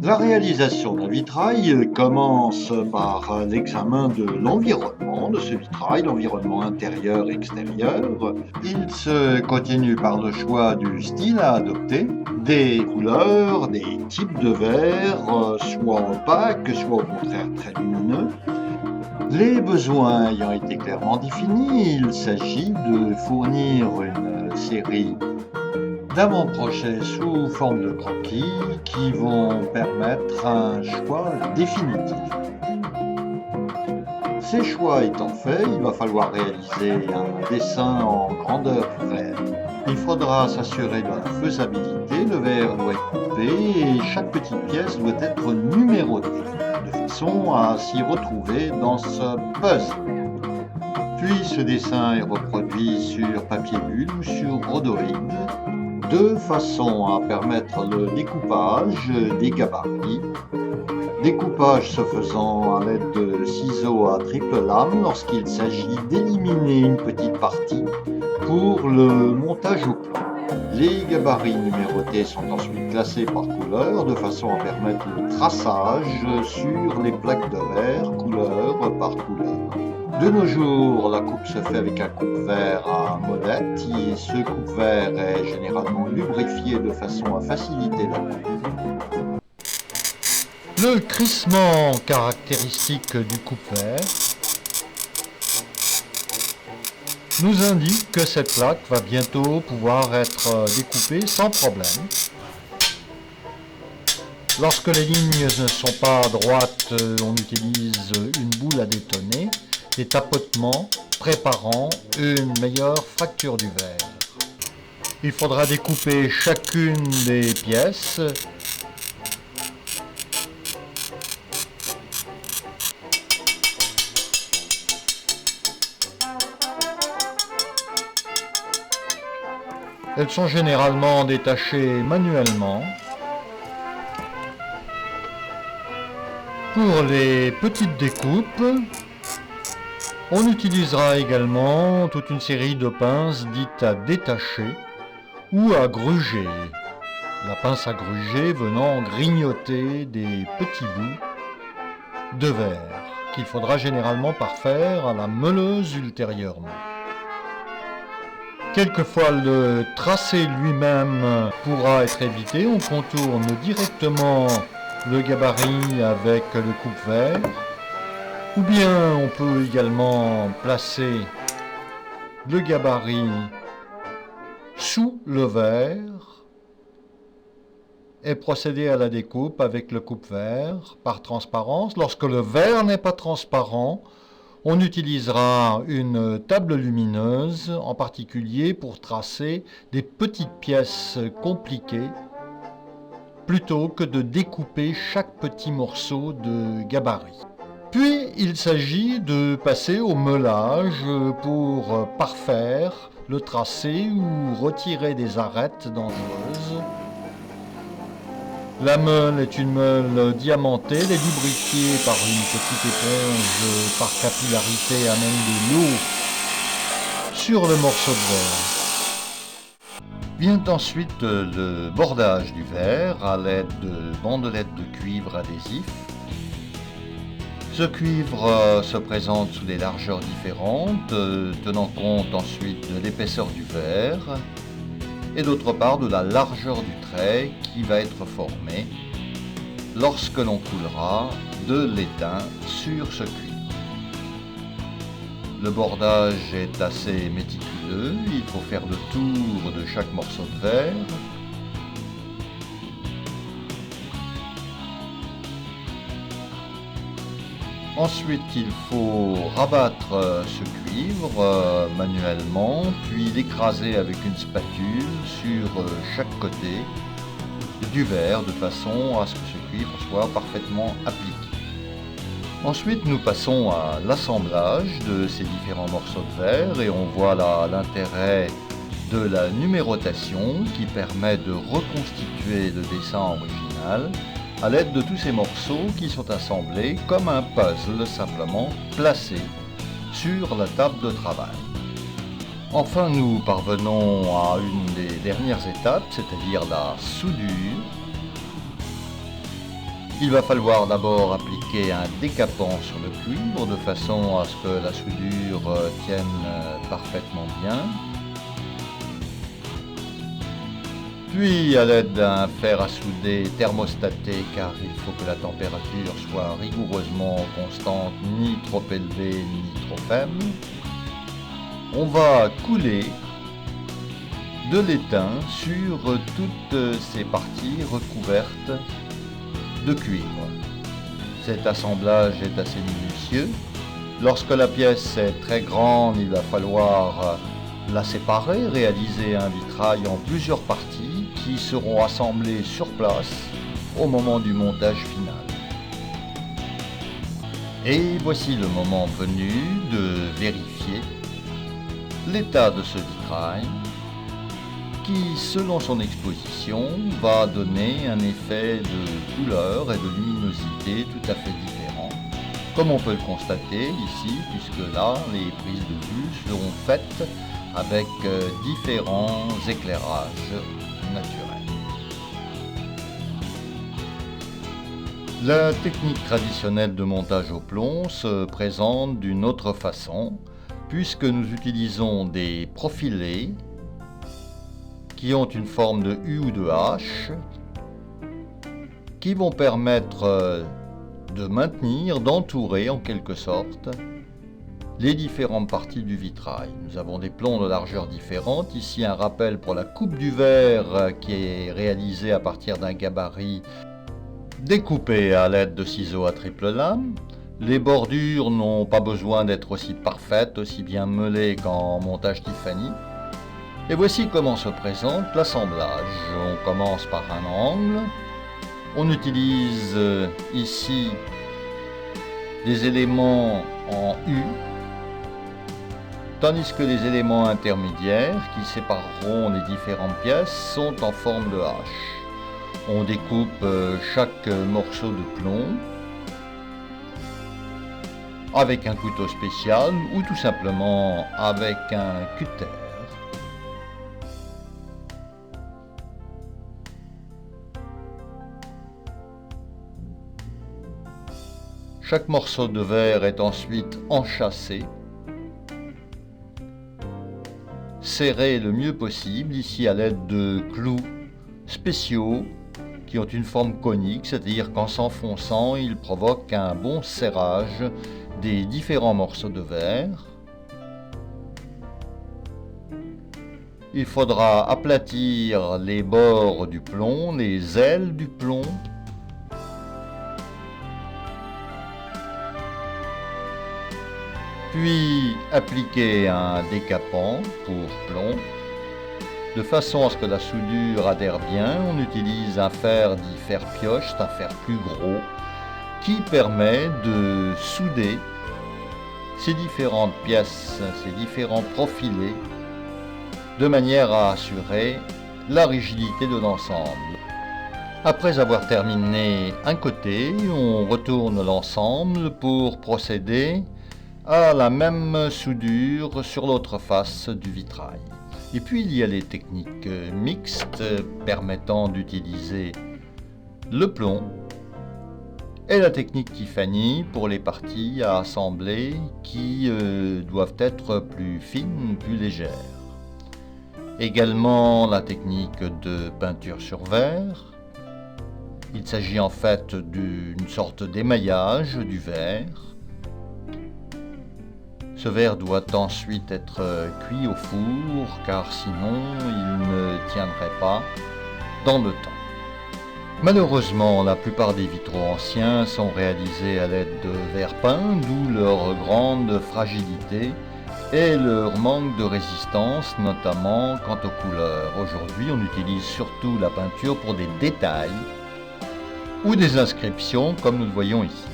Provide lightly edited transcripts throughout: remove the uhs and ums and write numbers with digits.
La réalisation d'un vitrail commence par l'examen de l'environnement de ce vitrail, l'environnement intérieur et extérieur. Il se continue par le choix du style à adopter, des couleurs, des types de verre, soit opaques, soit au contraire très lumineux. Les besoins ayant été clairement définis, il s'agit de fournir une série d'avant-projets sous forme de croquis qui vont permettre un choix définitif. Ces choix étant faits, il va falloir réaliser un dessin en grandeur vraie. Il faudra s'assurer de la faisabilité, le verre doit être coupé et chaque petite pièce doit être numérotée, de façon à s'y retrouver dans ce puzzle. Puis ce dessin est reproduit sur papier bulle ou sur rhodoïde, de façon à permettre le découpage des gabarits. Découpage se faisant à l'aide de ciseaux à triple lame lorsqu'il s'agit d'éliminer une petite partie pour le montage au plan. Les gabarits numérotés sont ensuite classés par couleur de façon à permettre le traçage sur les plaques de verre couleur par couleur. De nos jours, la coupe se fait avec un coupe-verre à molette et ce coupe-verre est généralement lubrifié de façon à faciliter la coupe. Le crissement caractéristique du coupe-verre nous indique que cette plaque va bientôt pouvoir être découpée sans problème. Lorsque les lignes ne sont pas droites, on utilise une boule à détonner, des tapotements préparant une meilleure fracture du verre. Il faudra découper chacune des pièces Elles sont généralement détachées manuellement. Pour les petites découpes, on utilisera également toute une série de pinces dites à détacher ou à gruger. La pince à gruger venant grignoter des petits bouts de verre qu'il faudra généralement parfaire à la meuleuse ultérieurement. Quelquefois, le tracé lui-même pourra être évité. On contourne directement le gabarit avec le coupe-verre. Ou bien on peut également placer le gabarit sous le verre et procéder à la découpe avec le coupe-verre par transparence. Lorsque le verre n'est pas transparent, on utilisera une table lumineuse, en particulier pour tracer des petites pièces compliquées, plutôt que de découper chaque petit morceau de gabarit. Puis il s'agit de passer au meulage pour parfaire le tracé ou retirer des arêtes dangereuses. La meule est une meule diamantée, elle est lubrifiée par une petite éponge par capillarité amène de l'eau sur le morceau de verre. Vient ensuite le bordage du verre à l'aide de bandelettes de cuivre adhésif. Ce cuivre se présente sous des largeurs différentes, tenant compte ensuite de l'épaisseur du verre et d'autre part de la largeur du trait qui va être formé lorsque l'on coulera de l'étain sur ce cuivre. Le bordage est assez méticuleux, il faut faire le tour de chaque morceau de verre. Ensuite, il faut rabattre ce cuivre manuellement, puis l'écraser avec une spatule sur chaque côté du verre, de façon à ce que ce cuivre soit parfaitement appliqué. Ensuite, nous passons à l'assemblage de ces différents morceaux de verre et on voit là l'intérêt de la numérotation qui permet de reconstituer le dessin original à l'aide de tous ces morceaux qui sont assemblés comme un puzzle simplement placé sur la table de travail. Enfin, nous parvenons à une des dernières étapes, c'est-à-dire la soudure. Il va falloir d'abord appliquer un décapant sur le cuivre de façon à ce que la soudure tienne parfaitement bien. Puis à l'aide d'un fer à souder thermostaté, car il faut que la température soit rigoureusement constante, ni trop élevée ni trop faible, on va couler de l'étain sur toutes ces parties recouvertes de cuivre. Cet assemblage est assez minutieux. Lorsque la pièce est très grande, il va falloir la séparer, réaliser un vitrail en plusieurs parties qui seront assemblées sur place au moment du montage final. Et voici le moment venu de vérifier l'état de ce vitrail qui, selon son exposition, va donner un effet de couleur et de luminosité tout à fait différent, comme on peut le constater ici, puisque là, les prises de vue seront faites avec différents éclairages naturels. La technique traditionnelle de montage au plomb se présente d'une autre façon, puisque nous utilisons des profilés qui ont une forme de U ou de H, qui vont permettre de maintenir, d'entourer en quelque sorte, les différentes parties du vitrail. Nous avons des plombs de largeur différentes. Ici, un rappel pour la coupe du verre qui est réalisée à partir d'un gabarit découpé à l'aide de ciseaux à triple lame. Les bordures n'ont pas besoin d'être aussi parfaites, aussi bien meulées qu'en montage Tiffany. Et voici comment se présente l'assemblage. On commence par un angle. On utilise ici des éléments en U, tandis que les éléments intermédiaires qui sépareront les différentes pièces sont en forme de H. On découpe chaque morceau de plomb avec un couteau spécial ou tout simplement avec un cutter. Chaque morceau de verre est ensuite enchâssé, serré le mieux possible, ici à l'aide de clous spéciaux qui ont une forme conique, c'est-à-dire qu'en s'enfonçant, ils provoquent un bon serrage des différents morceaux de verre. Il faudra aplatir les bords du plomb, les ailes du plomb, puis appliquer un décapant pour plomb, de façon à ce que la soudure adhère bien. On utilise un fer dit fer pioche, c'est un fer plus gros, qui permet de souder ces différentes pièces, ces différents profilés, de manière à assurer la rigidité de l'ensemble. Après avoir terminé un côté, on retourne l'ensemble pour procéder à la même soudure sur l'autre face du vitrail. Et puis il y a les techniques mixtes permettant d'utiliser le plomb et la technique Tiffany pour les parties à assembler qui doivent être plus fines, plus légères. Également la technique de peinture sur verre. Il s'agit en fait d'une sorte d'émaillage du verre. Ce verre doit ensuite être cuit au four, car sinon il ne tiendrait pas dans le temps. Malheureusement, la plupart des vitraux anciens sont réalisés à l'aide de verre peint, d'où leur grande fragilité et leur manque de résistance, notamment quant aux couleurs. Aujourd'hui, on utilise surtout la peinture pour des détails ou des inscriptions, comme nous le voyons ici.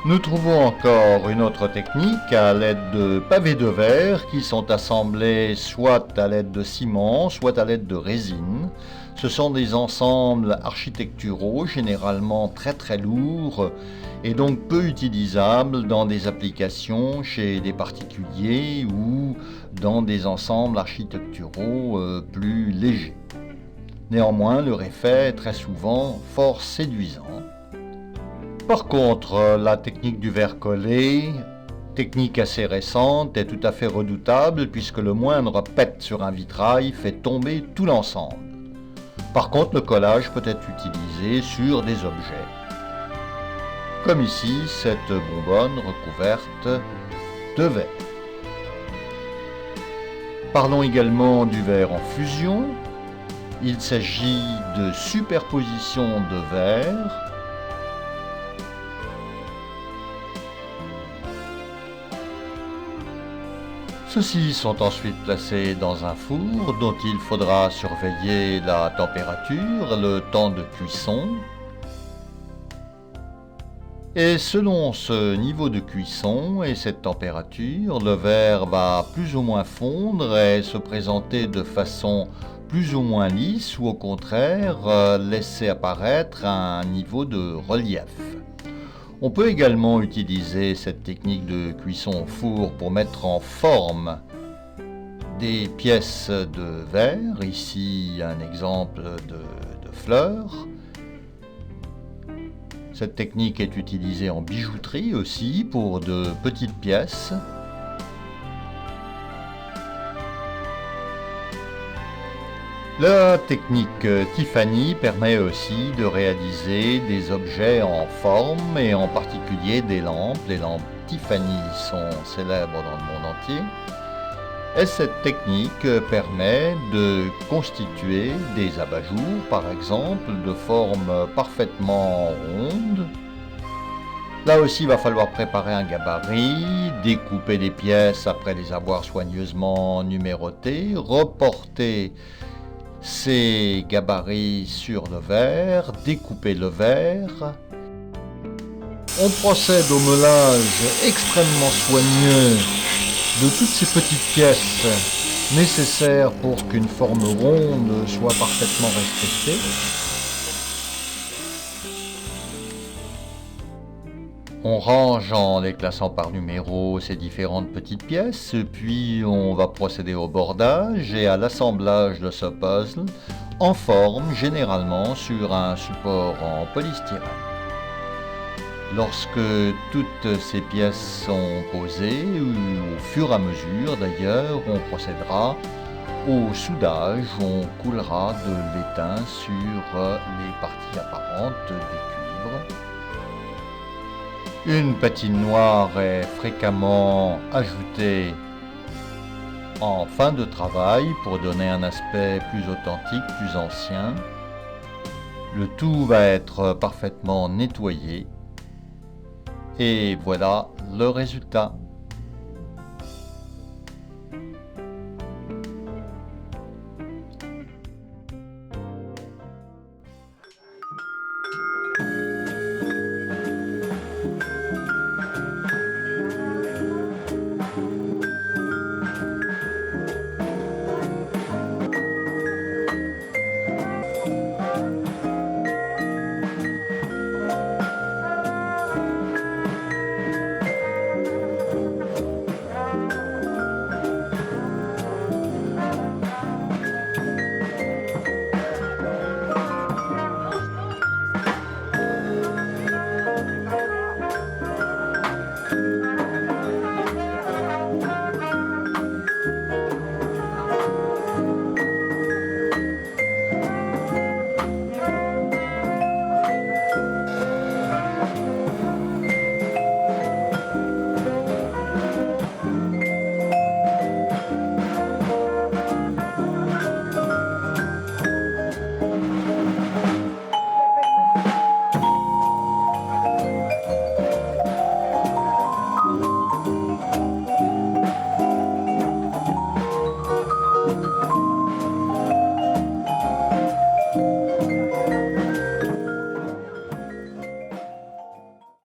Nous trouvons encore une autre technique à l'aide de pavés de verre qui sont assemblés soit à l'aide de ciment, soit à l'aide de résine. Ce sont des ensembles architecturaux, généralement très lourds et donc peu utilisables dans des applications chez des particuliers ou dans des ensembles architecturaux plus légers. Néanmoins, leur effet est très souvent fort séduisant. Par contre, la technique du verre collé, technique assez récente, est tout à fait redoutable puisque le moindre pet sur un vitrail fait tomber tout l'ensemble. Par contre, le collage peut être utilisé sur des objets, comme ici cette bonbonne recouverte de verre. Parlons également du verre en fusion. Il s'agit de superposition de verre. Ceux-ci sont ensuite placés dans un four dont il faudra surveiller la température, le temps de cuisson. Et selon ce niveau de cuisson et cette température, le verre va plus ou moins fondre et se présenter de façon plus ou moins lisse ou au contraire laisser apparaître un niveau de relief. On peut également utiliser cette technique de cuisson au four pour mettre en forme des pièces de verre. Ici, un exemple de fleurs. Cette technique est utilisée en bijouterie aussi pour de petites pièces. La technique Tiffany permet aussi de réaliser des objets en forme et en particulier des lampes. Les lampes Tiffany sont célèbres dans le monde entier. Et cette technique permet de constituer des abat-jours, par exemple, de forme parfaitement ronde. Là aussi, il va falloir préparer un gabarit, découper les pièces après les avoir soigneusement numérotées, reporter ces gabarits sur le verre, découper le verre. On procède au meulage extrêmement soigneux de toutes ces petites pièces nécessaires pour qu'une forme ronde soit parfaitement respectée. On range en les classant par numéro ces différentes petites pièces, puis on va procéder au bordage et à l'assemblage de ce puzzle en forme, généralement sur un support en polystyrène. Lorsque toutes ces pièces sont posées, ou au fur et à mesure d'ailleurs, on procédera au soudage, on coulera de l'étain sur les parties apparentes des cuivres. Une patine noire est fréquemment ajoutée en fin de travail pour donner un aspect plus authentique, plus ancien. Le tout va être parfaitement nettoyé et voilà le résultat.